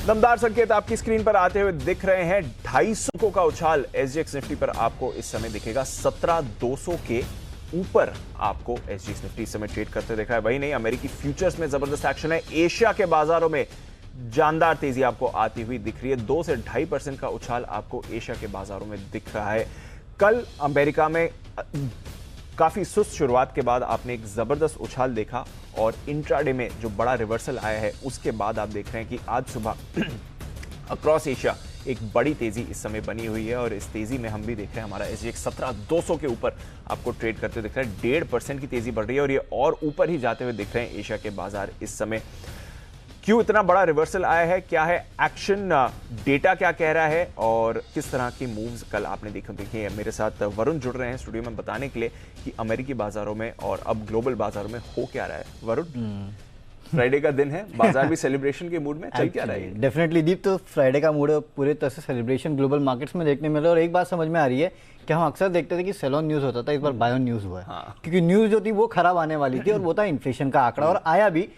दमदार संकेत आपकी स्क्रीन पर आते हुए दिख रहे हैं। 250 अंकों का उछाल एसजीएक्स निफ्टी पर आपको इस समय दिखेगा। 17,200 के ऊपर आपको एसजीएक्स निफ्टी इस समय ट्रेड करते दिख रहा है। वही नहीं, अमेरिकी फ्यूचर्स में जबरदस्त एक्शन है। एशिया के बाजारों में जानदार तेजी आपको आती हुई दिख रही है। 2 से 2.5% का उछाल आपको एशिया के बाजारों में दिख रहा है। कल अमेरिका में काफी सुस्त शुरुआत के बाद आपने एक जबरदस्त उछाल देखा और इंट्राडे में जो बड़ा रिवर्सल आया है उसके बाद आप देख रहे हैं कि आज सुबह अक्रॉस एशिया एक बड़ी तेजी इस समय बनी हुई है और इस तेजी में हम भी देख रहे हैं हमारा एसजीएक्स 17,200 के ऊपर आपको ट्रेड करते दिख रहा है। 1.5% की तेजी बढ़ रही है और ये और ऊपर ही जाते हुए दिख रहे हैं एशिया के बाजार इस समय। क्यों इतना बड़ा रिवर्सल आया है, क्या है एक्शन, डेटा क्या कह रहा है और किस तरह की मूव्स कल आपने देखी। मेरे साथ वरुण जुड़ रहे हैं स्टूडियो में बताने के लिए कि अमेरिकी बाजारों में और अब ग्लोबल बाजारों में हो क्या रहा है। वरुण, फ्राइडे का दिन है, बाजार भी सेलिब्रेशन के मूड में चल क्या रहा है? डेफिनेटली दीप, तो फ्राइडे का मूड पूरे तरह से सेलिब्रेशन ग्लोबल मार्केट्स में देखने मिल रहा है। और एक बात समझ में आ रही है कि हम अक्सर देखते थे कि सेल ऑन न्यूज होता था, इस बार बाय ऑन न्यूज हुआ है। क्योंकि न्यूज जो थी वो खराब आने वाली थी और वो था इन्फ्लेशन का आंकड़ा, और आया भी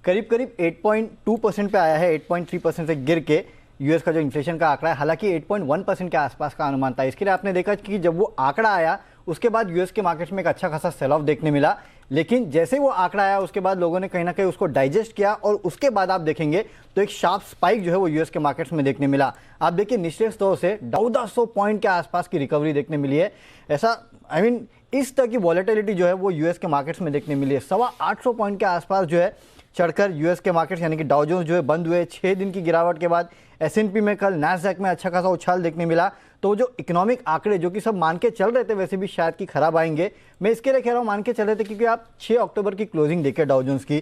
करीब 8.2% पे आया है। 8.3% से गिर के यूएस का जो इन्फ्लेशन का आंकड़ा है, हालांकि 8.1% के आसपास का अनुमान था। इसके लिए आपने देखा कि जब वो आंकड़ा आया उसके बाद यूएस के मार्केट्स में एक अच्छा खासा सेल ऑफ देखने मिला। लेकिन जैसे ही वो आंकड़ा आया उसके बाद लोगों ने कहीं ना कहीं उसको डाइजेस्ट किया और उसके बाद आप देखेंगे तो एक शार्प स्पाइक जो है वो यूएस के मार्केट्स में देखने मिला। आप देखिए निचले स्तर से 1400 पॉइंट के आसपास की रिकवरी देखने मिली है। ऐसा इस तरह की वॉलेटिलिटी जो है वो यूएस के मार्केट्स में देखने मिली है। 825 पॉइंट के आसपास जो है चढ़कर यूएस के मार्केट्स यानी कि डाउ जोन्स जो है बंद हुए। 6 दिन की गिरावट के बाद एसएनपी में कल नैस्डैक में अच्छा खासा उछाल देखने मिला। तो जो इकोनॉमिक आंकड़े जो कि सब मान के चल रहे थे वैसे भी शायद कि खराब आएंगे, मैं इसके लिए कह रहा हूँ मान के चल रहे थे क्योंकि आप 6 अक्टूबर की क्लोजिंग देखिए डाउ जोन्स की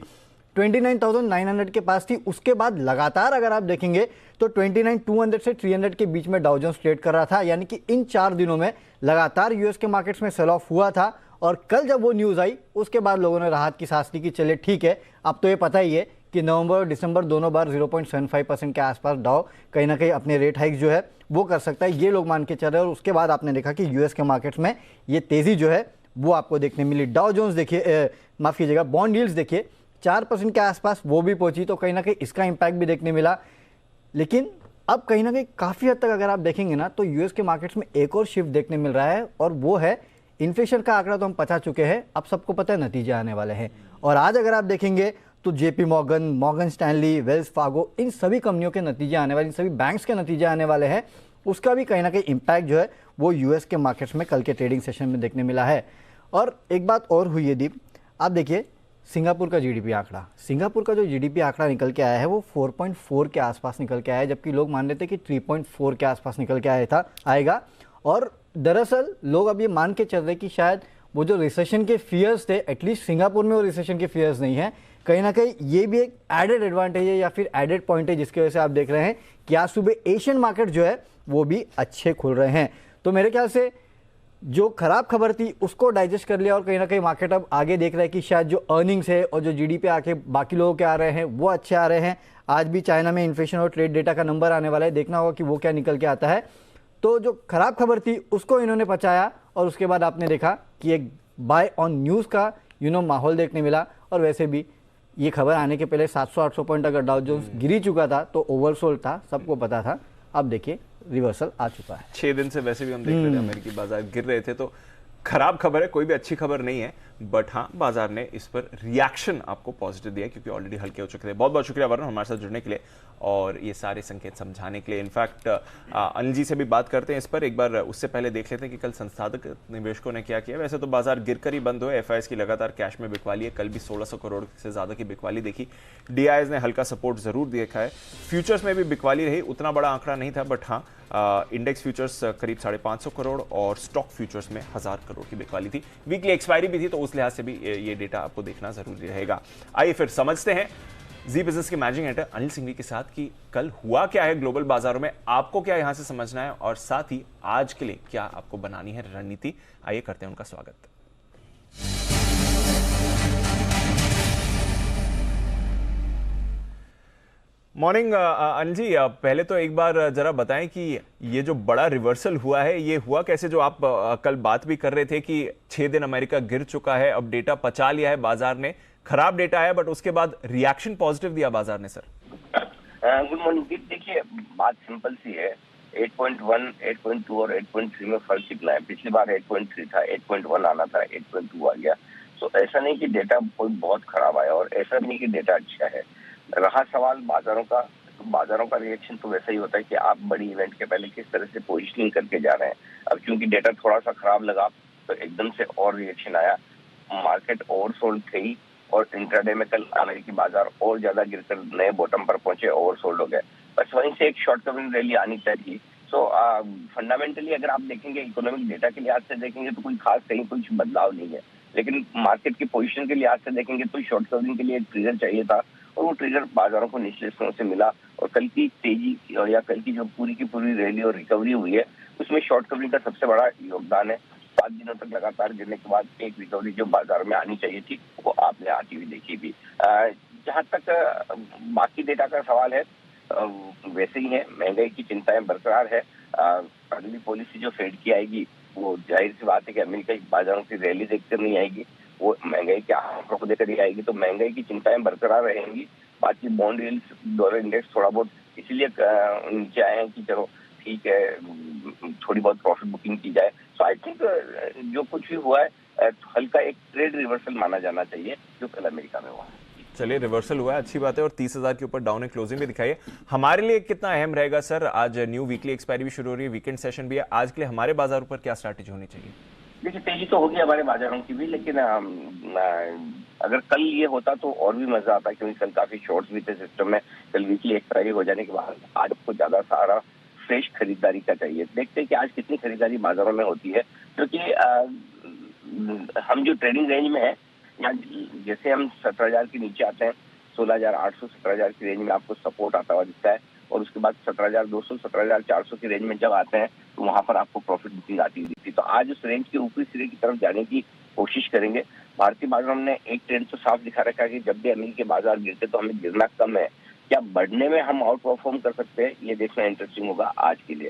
29,900 के पास थी। उसके बाद लगातार अगर आप देखेंगे तो 29,200 से 300 के बीच में डाउ जोन्स ट्रेड कर रहा था। यानी कि इन 4 दिनों में लगातार यूएस के मार्केट्स में सेल ऑफ हुआ था। और कल जब वो न्यूज़ आई उसके बाद लोगों ने राहत की सांस ली कि चलिए ठीक है, अब तो ये पता ही है कि नवंबर और दिसंबर दोनों बार 0.75% के आसपास डाउ कहीं ना कहीं अपने रेट हाइक जो है वो कर सकता है, ये लोग मान के चल रहे हैं। और उसके बाद आपने देखा कि यूएस के मार्केट्स में ये तेज़ी जो है वो आपको देखने मिली। डाउ जोन्स देखिए, माफ़ कीजिएगा, बॉन्ड यील्ड्स देखिए 4% के आसपास वो भी पहुंची, तो कहीं ना कहीं इसका इम्पैक्ट भी देखने मिला। लेकिन अब कहीं ना कहीं काफ़ी हद तक अगर आप देखेंगे ना तो यूएस के मार्केट्स में एक और शिफ्ट देखने मिल रहा है और वो है इन्फ्लेशन का आंकड़ा। तो हम पता चुके हैं, अब सबको पता है नतीजे आने वाले हैं। और आज अगर आप देखेंगे तो JP Morgan, Morgan Stanley, Wells Fargo, इन सभी कंपनियों के नतीजे आने वाले, इन सभी बैंक्स के नतीजे आने वाले हैं। उसका भी कहीं ना कहीं इम्पैक्ट जो है वो यूएस के मार्केट्स में कल के ट्रेडिंग सेशन में देखने मिला है। और एक बात और हुई है दीप, आप देखिए सिंगापुर का जीडीपी आंकड़ा, सिंगापुर का जो जीडीपी आंकड़ा निकल के आया है वो 4.4 के आसपास निकल के आया है, जबकि लोग मान रहे थे कि 3.4 के आसपास निकल के आएगा। और दरअसल लोग अब ये मान के चल रहे कि शायद वो जो रिसेशन के फियर्स थे, एटलीस्ट सिंगापुर में वो रिसेशन के फियर्स नहीं है। कहीं ना कहीं ये भी एक एडेड एडवांटेज है या फिर एडेड पॉइंट है, जिसकी वजह से आप देख रहे हैं कि आज सुबह एशियन मार्केट जो है वो भी अच्छे खुल रहे हैं। तो मेरे ख्याल से जो खराब खबर थी उसको डाइजेस्ट कर लिया और कहीं ना कहीं मार्केट अब आगे देख रहा है कि शायद जो अर्निंग्स है और जो जीडीपी आके बाकी लोगों के आ रहे हैं वो अच्छे आ रहे हैं। आज भी चाइना में इन्फ्लेशन और ट्रेड डेटा का नंबर आने वाला है, देखना होगा कि वो क्या निकल के आता है। तो जो खराब खबर थी उसको इन्होंने पचाया और उसके बाद आपने देखा कि एक बाय ऑन न्यूज़ का माहौल देखने मिला। और वैसे भी ये खबर आने के पहले 700-800 पॉइंट अगर डाउ जोन्स गिरी चुका था तो ओवरसोल्ड था, सबको पता था। अब देखिए रिवर्सल आ चुका है। 6 दिन से वैसे भी हम देख रहे थे अमेरिकी बाजार गिर रहे थे, तो खराब खबर है, कोई भी अच्छी खबर नहीं है। बट हाँ, बाजार ने इस पर रिएक्शन आपको पॉजिटिव दिया क्योंकि ऑलरेडी हल्के हो चुके थे। बहुत बहुत शुक्रिया वरुण हमारे साथ जुड़ने के लिए और ये सारे संकेत समझाने के लिए। इनफैक्ट अनिल जी से भी बात करते हैं इस पर, एक बार उससे पहले देख लेते हैं कि कल संस्थागत निवेशकों ने क्या किया। वैसे तो बाजार गिरकर ही बंद हुए, एफआईएस की लगातार कैश में बिकवाली है, कल भी 1600 करोड़ से ज्यादा की बिकवाली देखी। डीआईएस ने हल्का सपोर्ट जरूर देखा है, फ्यूचर्स में भी बिकवाली रही, उतना बड़ा आंकड़ा नहीं था बट हाँ इंडेक्स फ्यूचर्स करीब 550 करोड़ और स्टॉक फ्यूचर्स में 1000 करोड़ की बिकवाली थी। वीकली एक्सपायरी भी थी, तो उस लिहाज से भी ये डेटा आपको देखना जरूरी रहेगा। आइए फिर समझते हैं जी बिजनेस के मैनेजिंग एडिटर अनिल सिंघवी के साथ कि कल हुआ क्या है ग्लोबल बाजारों में, आपको क्या यहां से समझना है और साथ ही आज के लिए क्या आपको बनानी है रणनीति। आइए करते हैं उनका स्वागत। मॉर्निंग अनिल जी, पहले तो एक बार जरा बताएं कि ये जो बड़ा रिवर्सल हुआ है ये हुआ कैसे, जो आप कल बात भी कर रहे थे कि 6 दिन अमेरिका गिर चुका है, अब डेटा पचा लिया है बाजार ने, खराब डेटा आया बट उसके बाद रिएक्शन पॉजिटिव दिया बाजार ने। Sir good morning. देखिए, बात सिंपल सी है। 8.1, 8.2 और 8.3 में फर्क कितना है? पिछली बार 8.3 था, 8.1 आना था, 8.2 आ गया। तो ऐसा नहीं कि डेटा कोई बहुत खराब आया और ऐसा नहीं कि डेटा अच्छा है। रहा सवाल बाजारों का, तो बाजारों का रिएक्शन तो वैसा ही होता है कि आप बड़ी इवेंट के पहले किस तरह से पोजिशनिंग करके जा रहे हैं। अब क्योंकि डेटा थोड़ा सा खराब लगा तो एकदम से और रिएक्शन आया, मार्केट ओवरसोल्ड थी और इंट्राडे में कल अमेरिकी बाजार और ज्यादा गिरकर नए बॉटम पर पहुंचे, ओवरसोल्ड हो गए। बस वहीं से एक शॉर्ट कवरिंग रैली आनी चाहिए। सो फंडामेंटली अगर आप देखेंगे, इकोनॉमिक डेटा के लिहाज से देखेंगे तो कोई खास कहीं कुछ बदलाव नहीं है, लेकिन मार्केट की पोजीशन के लिहाज से देखेंगे तो शॉर्ट कवरिंग के लिए एक ट्रिगर चाहिए था और वो ट्रिगर बाजारों को निचले स्तरों से मिला। और कल की तेजी और या कल की जो पूरी की पूरी रैली और रिकवरी हुई है उसमें शॉर्ट कवरिंग का सबसे बड़ा योगदान है। 7 दिनों तक लगातार गिरने के बाद एक रिकवरी जो बाजार में आनी चाहिए थी वो आपने आती हुई देखी भी। जहां तक बाकी डेटा का सवाल है, वैसे ही है, महंगाई की चिंताएं बरकरार है। अगली पॉलिसी जो फेड की आएगी वो जाहिर सी बात है कि अमेरिका की बाजारों की रैली देखकर नहीं आएगी, वो महंगाई के आंकड़ों को देखकर ही आएगी। तो महंगाई की चिंताएं बरकरार रहेंगी। बाकी बॉन्ड यील्ड्स, डॉलर इंडेक्स थोड़ा बहुत इसीलिए नीचे आए हैं कि चलो ठीक है, थोड़ी बहुत प्रॉफिट बुकिंग की जाए। सो आई थिंक जो कुछ भी हुआ है हल्का एक ट्रेड रिवर्सल माना जाना चाहिए जो कल अमेरिका में हुआ। चलिए, रिवर्सल हुआ है, अच्छी बात है, और 30,000 के ऊपर डाउन है, क्लोजिंग भी दिखाई है। हमारे लिए कितना अहम रहेगा सर? आज न्यू वीकली एक्सपायरी भी शुरू हो रही है, वीकेंड सेशन भी है, आज के लिए हमारे बाजार पर क्या स्ट्रैटेजी होनी चाहिए? देखिए, तेजी तो होगी हमारे बाजारों की भी, लेकिन अगर कल ये होता तो और भी मजा आता, क्योंकि कल काफी शॉर्ट्स भी थे सिस्टम में। कल वीकली एक्सपायरी हो जाने के बाद आज आपको ज्यादा सारा फ्रेश खरीदारी का चाहिए। देखते हैं कि आज कितनी खरीदारी बाजारों में होती है, क्योंकि हम जो ट्रेडिंग रेंज में है, जैसे हम 17,000 के नीचे आते हैं, 16,800 17,000 की रेंज में आपको सपोर्ट आता हुआ दिखता है, और उसके बाद 17,200 17,400 की रेंज में जब आते हैं तो वहां पर आपको प्रॉफिट बुकिंग आती हुई दिखती है। तो आज उस रेंज के ऊपरी सिरे की तरफ जाने की कोशिश करेंगे। भारतीय बाजारों ने एक ट्रेंड तो साफ दिखा रखा है कि जब भी अमेरिकी बाजार गिरते तो हमें गिरना कम है, क्या बढ़ने में हम आउट परफॉर्म कर सकते हैं, ये देखना इंटरेस्टिंग होगा आज के लिए।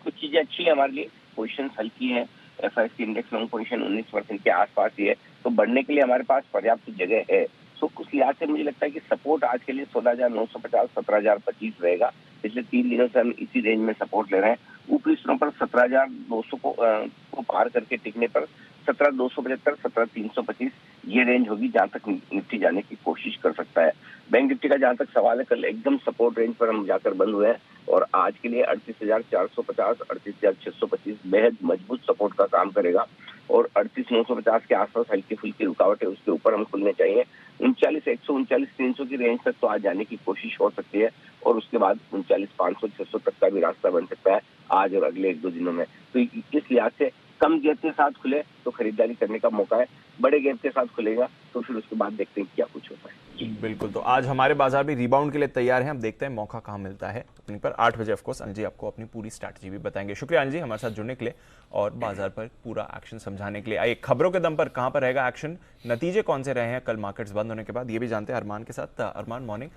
कुछ चीजें अच्छी है हमारे लिए, पोजिशन हल्की है, FIC इंडेक्स लॉन्ग पोजीशन 19% के आसपास ही है, तो बढ़ने के लिए हमारे पास पर्याप्त जगह है। सो उस लिहाज से मुझे लगता है कि सपोर्ट आज के लिए 16,950 17,025 रहेगा। पिछले 3 दिनों से हम इसी रेंज में सपोर्ट ले रहे हैं। ऊपरी स्तरों पर 17,200 को पार करके टिकने पर 17,275 17,325 ये रेंज होगी जहां तक निफ्टी जाने की कोशिश कर सकता है। बैंक निफ्टी का जहां तक सवाल है, कल एकदम सपोर्ट रेंज पर हम जाकर बंद हुए हैं और आज के लिए 38,450 38,625 बेहद मजबूत सपोर्ट का काम करेगा और 38,950 के आसपास हल्की फुल्की रुकावट है, उसके ऊपर हम खुलने चाहिए। 39,100 39,300 की रेंज तक तो आज जाने की कोशिश हो सकती है और उसके बाद 39,500 600 तक का भी रास्ता बन सकता है आज और अगले 1-2 दिनों में। तो इस लिहाज से कम गेप के साथ खुले तो खरीदारी करने का मौका है, बड़े गेप के साथ खुलेगा तो फिर उसके बाद देखते हैं क्या कुछ होता है। बिल्कुल, तो आज हमारे बाजार भी रिबाउंड के लिए तैयार हैं। हम देखते हैं मौका कहां मिलता है। अपनी पर 8 बजे ऑफकोर्स अनिल जी आपको अपनी पूरी स्ट्रैटेजी भी बताएंगे। शुक्रिया अनिल जी हमारे साथ जुड़ने के लिए और बाजार पर पूरा एक्शन समझाने के लिए। आइए, खबरों के दम पर कहां पर रहेगा एक्शन, नतीजे कौन से रहे हैं कल मार्केट्स बंद होने के बाद, ये भी जानते हैं अरमान के साथ। अरमान, मॉर्निंग।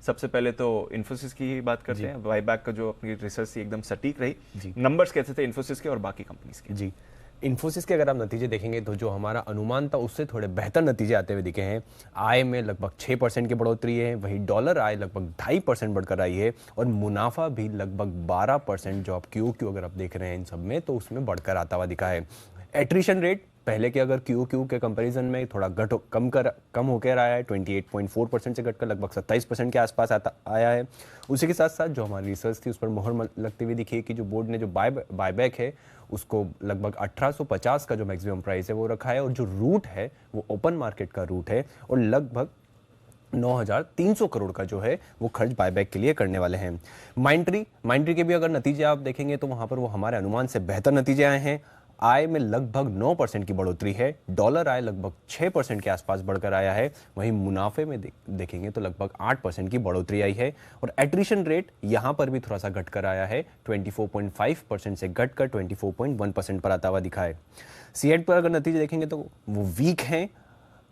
सबसे पहले तो इन्फोसिस की ही बात करते हैं। बायबैक का जो अपनी रिसर्च थी एकदम सटीक रही। नंबर्स कैसे थे इन्फोसिस के और बाकी कंपनीज के? जी, इन्फोसिस के अगर आप नतीजे देखेंगे तो जो हमारा अनुमान था उससे थोड़े बेहतर नतीजे आते हुए दिखे हैं। आय में लगभग 6% की बढ़ोतरी है, वहीं डॉलर आय लगभग 2.5% बढ़कर आई है और मुनाफा भी लगभग 12% जो आप क्यू अगर आप देख रहे हैं इन सब में तो उसमें बढ़कर आता हुआ दिखा है। एट्रिशन रेट पहले के अगर क्यू के कंपैरिजन में थोड़ा कम होकर आया है, 28.4% से घटकर लगभग 27% के आसपास आया है। उसी के साथ साथ जो हमारी रिसर्च थी उस पर मोहर लगती हुई दिखी कि जो बोर्ड ने जो बायबैक है उसको लगभग 1850 का जो मैक्सिमम प्राइस है वो रखा है और जो रूट है वो ओपन मार्केट का रूट है और लगभग 9,300 करोड़ का जो है वो खर्च बायबैक के लिए करने वाले हैं। माइंट्री के भी अगर नतीजे आप देखेंगे तो वहां पर वो हमारे अनुमान से बेहतर नतीजे आए हैं। आय में लगभग 9% की बढ़ोतरी है, डॉलर आय लगभग 6% के आसपास बढ़कर आया है, वहीं मुनाफे में देखेंगे तो लगभग 8% की बढ़ोतरी आई है और एट्रिशन रेट यहां पर भी थोड़ा सा घटकर आया है, 24.5% से घटकर 24.1% पर आता हुआ दिखा है। सीएट पर अगर नतीजे देखेंगे तो वो वीक हैं।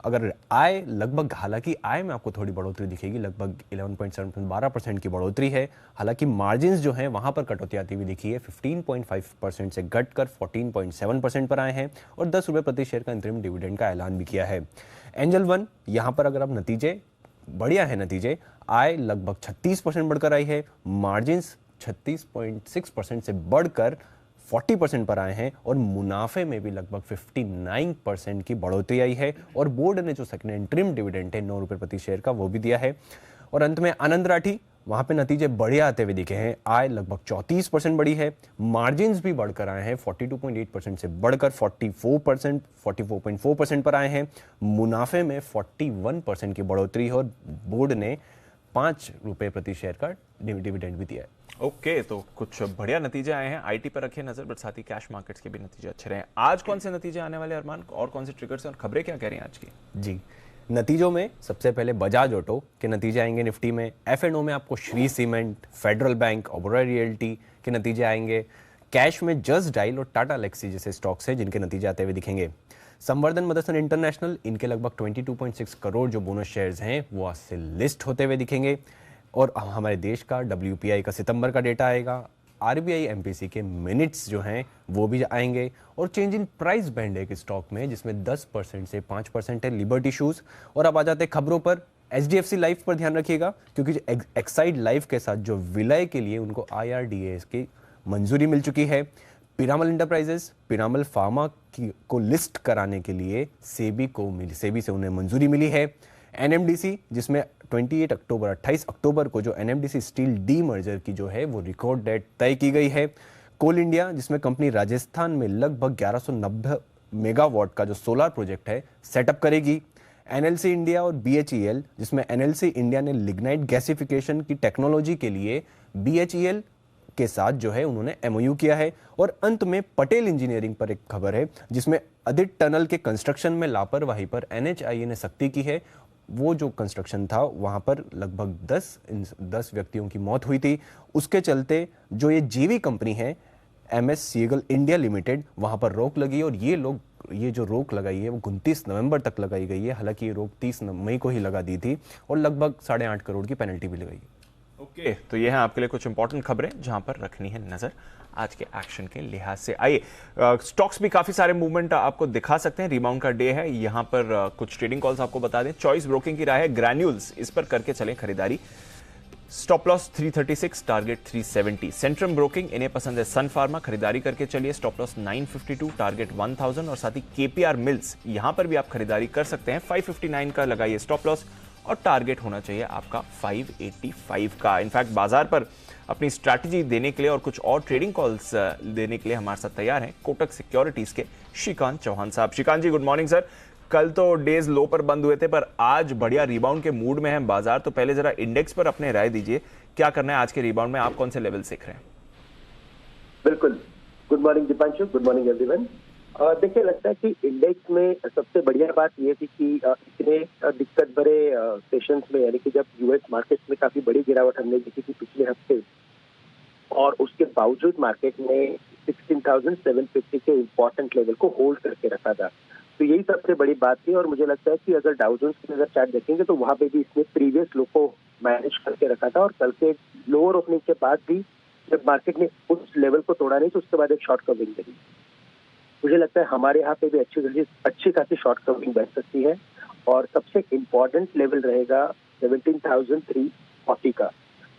अगर आय लगभग, हालांकि आय में आपको थोड़ी बढ़ोतरी दिखेगी, लगभग 11.7% 12% की बढ़ोतरी है, हालांकि मार्जिन्स जो हैं वहां पर कटौती आती हुई दिखी है, 15.5% से घटकर 14.7% पर आए हैं और 10 रुपये प्रति शेयर का इंतरिम डिविडेंड का ऐलान भी किया है। एंजल वन, यहां पर अगर आप नतीजे बढ़िया है नतीजे। आय लगभग 36% बढ़कर आई है, मार्जिन्स 36.6% से बढ़कर 40% पर आए हैं और मुनाफे में भी लगभग 59% की बढ़ोतरी आई है। और बोर्ड ने जो सेकंड इंटरिम डिविडेंड है 9 रुपये प्रति शेयर का, वो भी दिया है। और अंत में आनंद राठी, वहां पे नतीजे बढ़िया आते हुए दिखे हैं। आय लगभग 34% बढ़ी है, मार्जिन्स भी बढ़कर आए हैं, 42.8% से बढ़कर 44.4% पर आए हैं। मुनाफे में 41% की बढ़ोतरी है और बोर्ड ने 5 रुपये प्रति शेयर का डिविडेंड भी दिया है। ओके, तो कुछ बढ़िया नतीजे आए हैं। आईटी पर रखिए नजर, बट साथ ही कैश मार्केट्स के भी नतीजे अच्छे रहे हैं। आज कौन से नतीजे आने वाले अरमान, और कौन से ट्रिगर्स और खबरें क्या कह रही हैं आज की? जी, नतीजों में सबसे पहले बजाज ऑटो के नतीजे आएंगे निफ्टी में। F&O में आपको Shri cement, federal bank, Oberoi realty के नतीजे आएंगे। कैश में जस्ट डायल और टाटा लेक्सी जैसे स्टॉक्स हैं जिनके नतीजे आते हुए दिखेंगे। संवर्धन मदरसन इंटरनेशनल, इनके लगभग 22.6 करोड़ जो बोनस शेयर्स हैं वो आज से लिस्ट होते हुए दिखेंगे। और हमारे देश का WPI का सितंबर का डेटा आएगा। RBI MPC के मिनट्स जो हैं वो भी आएंगे। और चेंज इन प्राइस बैंड है एक स्टॉक में जिसमें 10% से 5% है, लिबर्टी शूज। और अब आ जाते हैं खबरों पर। HDFC लाइफ पर ध्यान रखिएगा क्योंकि एक्साइड लाइफ के साथ जो विलय के लिए उनको IRDAI की मंजूरी मिल चुकी है। पिरामल इंटरप्राइजेस, पिरामल फार्मा को लिस्ट कराने के लिए सेबी से उन्हें मंजूरी मिली है। NMDC, जिसमें 28 अक्टूबर को जो NMDC स्टील डी मर्जर की जो है वो रिकॉर्ड डेट तय की गई है। कोल इंडिया, जिसमें कंपनी राजस्थान में लगभग 1190 मेगावाट का जो सोलर प्रोजेक्ट है सेटअप करेगी। NLC इंडिया और BHEL, जिसमें NLC इंडिया ने लिग्नाइट गैसिफिकेशन की टेक्नोलॉजी के लिए BHEL के साथ जो है उन्होंने MOU किया है। और अंत में पटेल इंजीनियरिंग पर एक खबर है जिसमें अदित टनल के कंस्ट्रक्शन में लापरवाही पर NHAI ने सख्ती की है। वो जो कंस्ट्रक्शन था वहाँ पर लगभग 10 व्यक्तियों की मौत हुई थी। उसके चलते जो ये JV कंपनी है MS सीगल इंडिया लिमिटेड, वहाँ पर रोक लगी। और ये जो रोक लगाई है वो 29 नवंबर तक लगाई गई है। हालांकि ये रोक 30 मई को ही लगा दी थी और लगभग 8.5 करोड़ की पेनल्टी भी लगाई। ओके, तो ये हैं आपके लिए कुछ इंपॉर्टेंट खबरें जहां पर रखनी है नजर आज के एक्शन के लिहाज से। आइए, स्टॉक्स भी काफी सारे मूवमेंट आपको दिखा सकते हैं। रिबाउंड का डे है, यहां पर कुछ ट्रेडिंग कॉल्स आपको बता दें। चॉइस ब्रोकिंग की राय है ग्रैन्यूल्स, इस पर करके चलें खरीदारी। Stop loss 336, target 370। Centrum broking, इन्हें पसंद है सन फार्मा, खरीदारी करके चलिए। Stop loss 952, target 1000। और साथ ही KPR मिल्स, यहां पर भी आप खरीदारी कर सकते हैं। 559 का लगाइए स्टॉप लॉस और टारगेट होना चाहिए आपका 585 का। इनफैक्ट बाजार पर अपनी स्ट्रैटेजी देने के लिए और कुछ और ट्रेडिंग कॉल्स देने के लिए हमारे साथ तैयार हैं कोटक सिक्योरिटीज के श्रीकांत चौहान साहब। श्रीकांत जी, गुड मॉर्निंग सर। कल तो डेज लो पर बंद हुए थे, पर आज बढ़िया रिबाउंड के मूड में है बाजार। तो पहले जरा इंडेक्स पर अपने राय दीजिए, क्या करना है आज के रिबाउंड में, आप कौन से लेवल सीख रहे हैं? बिल्कुल, good morning Deepanshu, good morning everyone. देखिए, लगता है कि इंडेक्स में सबसे बढ़िया बात यह थी कि इतने दिक्कत भरे सेशंस में, यानी कि जब यूएस मार्केट में काफी बड़ी गिरावट हमने देखी थी पिछले हफ्ते, और उसके बावजूद मार्केट ने 16,750 के इम्पोर्टेंट लेवल को होल्ड करके रखा था। तो यही सबसे बड़ी बात थी। और मुझे लगता है कि अगर डाउ जोन्स की अगर चार्ट देखेंगे तो वहां पे भी इसने प्रीवियस लो को मैनेज करके रखा था। और कल के लोअर ओपनिंग के बाद भी जब मार्केट ने उस लेवल को तोड़ा नहीं तो उसके बाद एक शॉर्ट कवरिंग करी। मुझे लगता है हमारे यहाँ पे भी अच्छी खासी शॉर्ट कवरिंग बन सकती है। और सबसे इम्पोर्टेंट लेवल रहेगा 17,340 का।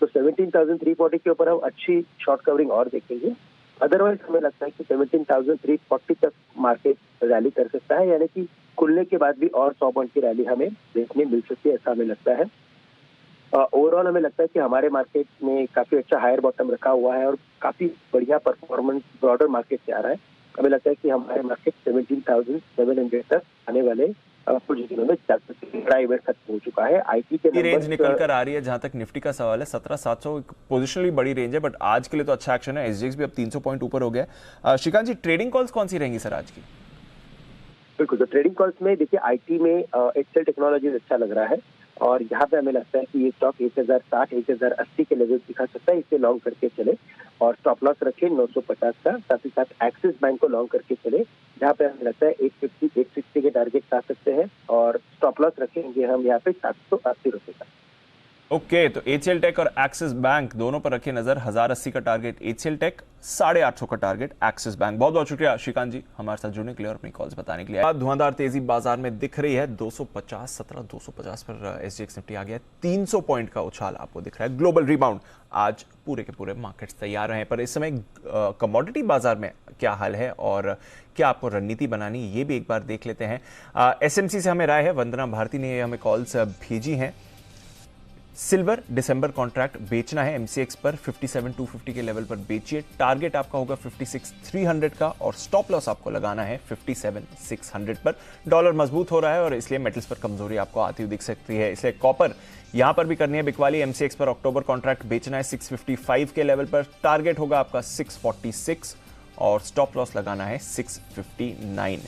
तो 17,340 के ऊपर हम अच्छी शॉर्ट कवरिंग और देखेंगे। अदरवाइज हमें लगता है कि 17,340 तक मार्केट रैली कर सकता है, यानी कि खुलने के बाद भी और 100 पॉइंट की रैली हमें देखने मिल सकती है, ऐसा हमें लगता है। ओवरऑल हमें लगता है कि हमारे मार्केट में काफी अच्छा हायर बॉटम रखा हुआ है और काफी बढ़िया परफॉर्मेंस ब्रॉडर मार्केट से आ रहा है। हमें लगता है कि हमारे मार्केट 17,700 तक आने वाले कुछ दिनों में जा सकते हैं। बड़ा इवेंट खत्म हो चुका है। आईटी के रेंज निकल कर आ रही है। जहां तक निफ्टी का सवाल है, 17,700 पोजिशनली बड़ी रेंज है, बट आज के लिए तो अच्छा एक्शन है। SGX भी अब 300 पॉइंट ऊपर हो गया। श्रीकांत जी, ट्रेडिंग कॉल्स कौन सी रहेंगी सर आज की? बिल्कुल, तो ट्रेडिंग कॉल्स में देखिए आईटी में एक्सेल टेक्नोलॉजीज अच्छा लग रहा है और यहाँ पे हमें लगता है कि ये स्टॉक 1060, 1080 के लेवल दिखा सकता है। इसे लॉन्ग करके चले और स्टॉप लॉस रखें 950 का। साथ ही साथ एक्सिस बैंक को लॉन्ग करके चले, जहाँ पे हमें लगता है 850, 860 के टारगेट आ सकते हैं। और स्टॉप लॉस रखेंगे हम यहाँ पे 780 रुपए का। ओके, तो एचसीएल टेक और एक्सिस बैंक दोनों पर रखिए नजर। 1080 का टारगेट एचसीएल टेक, 850 का टारगेट एक्सिस बैंक। बहुत बहुत शुक्रिया श्रीकांत जी हमारे साथ जुड़ने के लिए और अपनी कॉल्स बताने के लिए। धुआंधार तेजी बाजार में दिख रही है। 250 पर एसजीएक्स निफ्टी आ गया। 300 पॉइंट का उछाल आपको दिख रहा है। ग्लोबल रिबाउंड, आज पूरे के पूरे मार्केट्स तैयार रहे। पर इस समय कमोडिटी बाजार में क्या हाल है और क्या आपको रणनीति बनानी, ये भी एक बार देख लेते हैं। एसएमसी से हमें राय है, वंदना भारती ने हमें कॉल्स भेजी हैं। सिल्वर दिसंबर कॉन्ट्रैक्ट बेचना है एमसीएक्स पर 57,250 के लेवल पर बेचिए। टारगेट आपका होगा 56,300 का और स्टॉप लॉस आपको लगाना है 57,600 पर। डॉलर मजबूत हो रहा है और इसलिए मेटल्स पर कमजोरी आपको आती हुई दिख सकती है, इसलिए कॉपर यहां पर भी करनी है बिकवाली। एमसीएक्स पर अक्टूबर कॉन्ट्रैक्ट बेचना है 655 के लेवल पर। टारगेट होगा आपका 646 और स्टॉप लॉस लगाना है 659।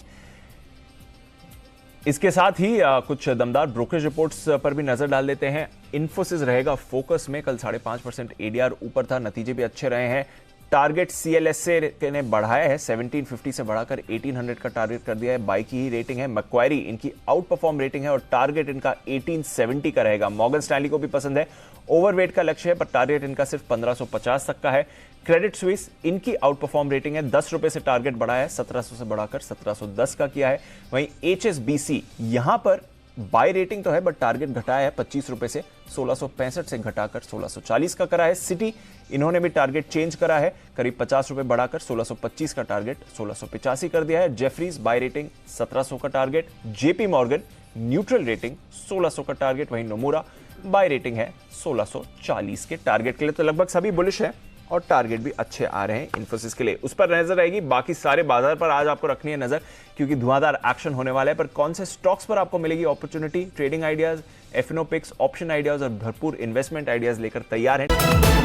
इसके साथ ही कुछ दमदार ब्रोकरेज रिपोर्ट्स पर भी नजर डाल देते हैं। इन्फोसिस रहेगा फोकस में, कल 5.5% एडीआर ऊपर था, नतीजे भी अच्छे रहे हैं। टारगेट सीएलएसए ने बढ़ाया है, 1750 से बढ़ाकर 1800 का टारगेट कर दिया है। बाई की ही रेटिंग है। मैक्वायरी इनकी आउट परफॉर्म रेटिंग है और टारगेट इनका 1870 का रहेगा। मॉर्गन स्टैनली को भी पसंद है। ओवरवेट का लक्ष्य है पर टारगेट इनका सिर्फ 1550 तक का है। क्रेडिट स्विस इनकी आउट परफॉर्म रेटिंग है, 10 रुपए से टारगेट बढ़ाया है, 1700 से बढ़ाकर 1710 का किया है। वहीं एचएसबीसी यहां पर बाय रेटिंग तो है बट टारगेट घटाया है 25 रुपए से 1665 से घटाकर 1640 का करा है। सिटी इन्होंने भी टारगेट चेंज करा है, करीब 50 रुपए बढ़ाकर 1625 का टारगेट 1685 कर दिया है। जेफरीज बाय रेटिंग 1700 का target. JP Morgan neutral rating 1600 का टारगेट। वहीं नोमुरा बाय रेटिंग है 1640 के टारगेट के लिए। तो लगभग सभी बुलिश है और टारगेट भी अच्छे आ रहे हैं इन्फोसिस के लिए, उस पर नजर रहेगी। बाकी सारे बाजार पर आज आपको रखनी है नजर क्योंकि धुआंधार एक्शन होने वाला है। पर कौन से स्टॉक्स पर आपको मिलेगी opportunity, trading ideas, FNO picks, option ideas और भरपूर इन्वेस्टमेंट आइडियाज लेकर तैयार हैं।